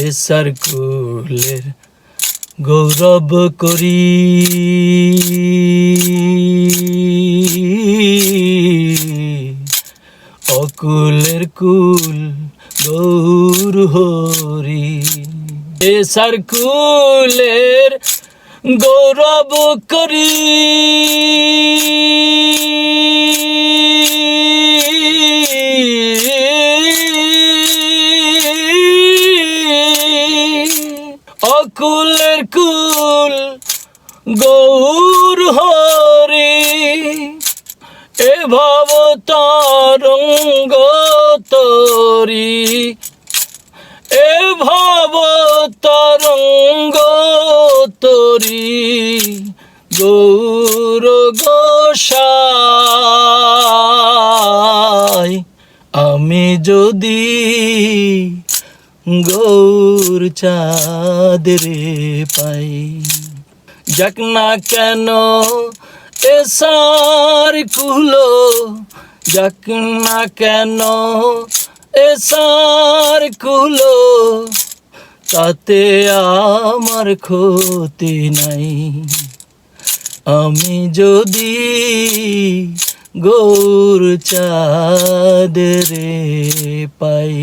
এসার কুলের গৌরব করি, অকুলের কুল গৌর হরি। এসার কুলের গৌরব করি, অকুলের কুল গৌর হরি। এ ভব তরঙ্গ তরি, এ ভব তরঙ্গ তরি, গৌর গোসাই। আমি যদি গৌর চাঁদ রে পাই, যাক না কেন এসার কুলো, যাক না কেন এসার কুলো, তাতে আমার ক্ষতি নাই। আমি যদি গৌর চাঁদ রে পাই।